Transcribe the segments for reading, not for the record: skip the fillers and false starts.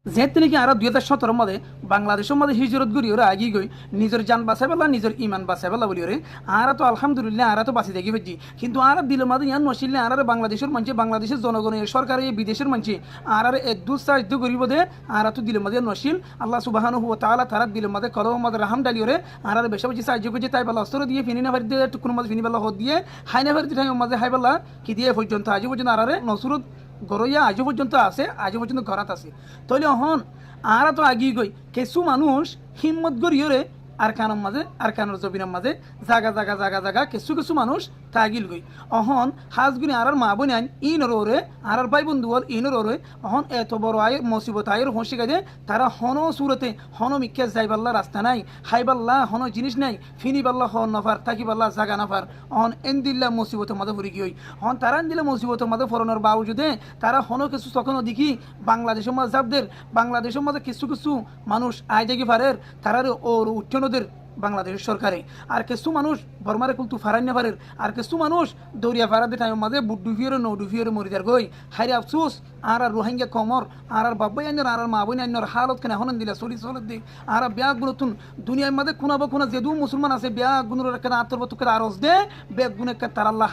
যেহেতু নাকি আর 2017 মধ্যে বাংলাদেশের মধ্যে হিজরত করি ওরা আগি গই নিজের জান বাঁচাই পেলা নিজের ইমান বাঁচাই পেলা বলি ওরে আর তো আলহামদুলিল্লাহ আর তো বাঁচি দেখি পেয়েছি কিন্তু আর দিল মাঝে ইয়ান নসিলে আর বাংলাদেশের মানুষ বাংলাদেশের জনগণের সরকারের বিদেশের মানুষ আর এদু সাহায্য করিব দে আর তো দিল মাঝে নসিল আল্লাহ সুবহানাহু ওয়া তাআলা তারা দিল মাঝে কলম মাঝে রাহাম ডালি ওরে আর বেশি বেশি সাহায্য করছে তাই বেলা অস্ত্র দিয়ে ফিনি না দিয়ে টুকুর মাঝে ফিনি বেলা হদ দিয়ে হাই না ফারি মাঝে হাই বেলা কি দিয়ে পর্যন্ত আজ পর্যন্ত আর নসরত গরইয়া আজও পর্যন্ত আছে আজও পর্যন্ত ঘরাত আছে তাহলে অহন আর তো আগি গই কিছু মানুষ হিম্মত গড়িয়রে আর কানোর জবিনের মাঝে জাগা জাগা জাগা জাগা কিছু কিছু মানুষ তাগিল গই অহন হাজগুনি আর মা বোন আইন ইনর ওরে আর ভাই বন্ধু হল ইনর ওরে অহন এত বড় আয় মুসিবত আয়ের হসি গাজে তারা হন সুরতে হন মিক্কে যাইবাল্লা রাস্তা নাই হাইবাল্লা হন জিনিস নাই ফিনিবাল্লা হন নফার থাকিবাল্লা জাগা নফার অহন এনদিল্লা মুসিবতের মাঝে ফুরি গই হন তারা দিলে মুসিবতের মাঝে ফরনের বাউজুদে তারা হন কিছু তখনও দেখি বাংলাদেশের মাঝে যাবদের বাংলাদেশের মাঝে কিছু কিছু মানুষ আয় দেখি ফারের তারা ওর উঠনদের বাংলাদেশের সরকারে আর কিছু মানুষ বর্মারে কুলতু ফারাই না পারের আর কিছু মানুষ দৌড়িয়া ফারাতে টাইম মাঝে বুট ডুফিয়ে নৌ ডুফিয়ে মরিদার গই হাইরে আফসোস আর রোহিঙ্গা কমর আর বাব্বাই আইনর আর মা বোন আইনর হালত কেন হনন দিলা চলি চলত দিক আর ব্যাগ গুণতুন দুনিয়ার মাঝে কোনাবো কোনা যেদু মুসলমান আছে ব্যাগ গুণর কেন আত্মরবত করে আরজ দে ব্যাগ গুণে তার আল্লাহ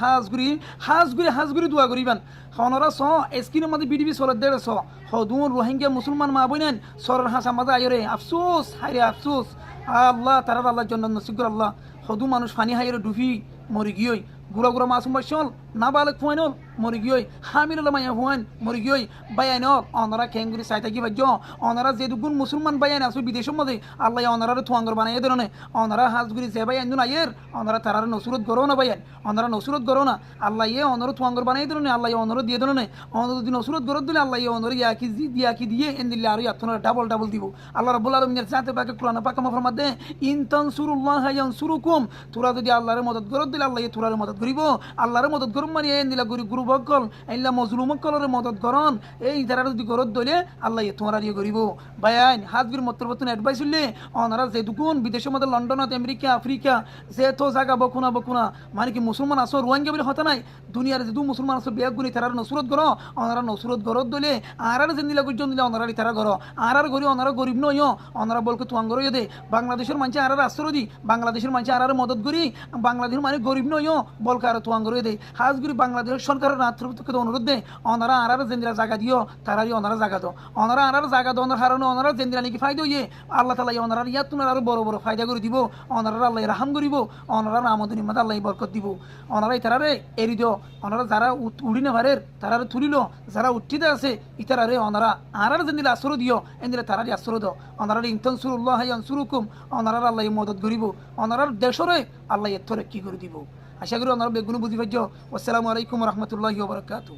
হাজগুড়ি দোয়া করিবান হনরা স স্ক্রিনের মাঝে বিডিবি চলত দেড় স হদুন রোহিঙ্গা মুসলমান মা বোন আইন সরের হাসা মাঝে আইরে আফসোস হাইরে আফসোস আল্লাহ তারা আল্লাহর জন্য নসিবুর আল্লাহ হদু মানুষ ফানি হাইরে ডুফি মরি গিয়েই গুড়া গুড়া মাসুম বাসল না বালক ফুয়াইনল মরি গিয়েই হামিল মাইয়া ফুয়াইন মরি গিয়েই বাইয়াইনল অনারা খেঙ্গুরি চাইতা কি বাজ্য অনারা যে দুগুণ মুসলমান বাইয়াইন আসবে বিদেশের মধ্যে আল্লাহ অনারা থুয়াঙ্গর বানাই ধরনে অনারা হাজগুড়ি যে বাইয়াইন আইয়ের অনারা তারার নসুরত গরো না বাইয়ান অনারা নসুরত গরো না আল্লাহ ইয়ে অনর থুয়াঙ্গর বানাই ধরনে আল্লাহ অনর দিয়ে ধরনে অনর যদি নসুরত গরত দিলে আল্লাহ অনর ইয়াকি দিয়ে এন দিলে আর ইয়াতনারা ডাবল দিব আল্লাহ রাব্বুল আলামিনের জাতে পাকে কোরআন পাক মাফর মধ্যে ইন তানসুরুল্লাহ ইয়ানসুরুকুম তোরা যদি আল্লাহর মদদ গরত দিলে আল্লাহ তোরার মদদ করিব আল্লাহর মদদ করুম মানে এন দিলা গুরু বকল আল্লাহ মজলুম কলর মদদ করন এই তারা যদি গরত দইলে আল্লাহ তোমরা দিয়ে করিব বায়ান হাজবির মতরবতন অ্যাডভাইস হইলে অনারা যে দুগুণ বিদেশের মধ্যে লন্ডনত আমেরিকা আফ্রিকা যে তো জায়গা বকুনা মানে কি মুসলমান আসো রোহিঙ্গা বলে হতা নাই দুনিয়ার যে দু মুসলমান আসো বেগ গুনি তারা নসুরত করো অনারা নসুরত গরত দইলে আর যে দিলা গুজন দিলে অনারা তারা করো আর গরি অনারা গরিব নয় অনারা বলকে তুয়াঙ্গর দে বাংলাদেশের মানুষ আর আশ্রয় দি বাংলাদেশের মানুষ আর মদত করি বাংলাদেশের মানে গরিব নয় বলকে আর তুয়াঙ্গর দে হাজগুড়ি বাংলাদেশের সরকারের রাত্রকে অনুরোধ দে অনারা আর জেন্দিরা জায়গা দিও তারারই অনারা জায়গা দো অনারা আর জায়গা দো অনার হারানো অনারা জেন্দিরা নাকি ফায়দা ইয়ে আল্লাহ তালা অনারা ইয়াত তোমার আরো বড় বড় ফায়দা করে দিব অনারা আল্লাহ রাহাম করিব অনারা আমদানি মাদা আল্লাহ বরকত দিব অনারাই তারারে এরি দিও অনারা যারা উড়ি না পারের তারারে তুলিল যারা উঠিতে আছে ইতারারে অনারা আর জেন্দিরা আশ্রয় দিও এন্দিরা তারারই আশ্রয় দাও অনারা ইনতানসুরুল্লাহ ইয়ানসুরুকুম অনারা আল্লাহ মদত করিব অনারার দেশরে আল্লাহ এর কি করে দিব আশা করি অনারা বেগুন বুঝি পাইছ। আসসালামু আলাইকুম রহমতুল্লাহি ওয়া বারাকাতুহু।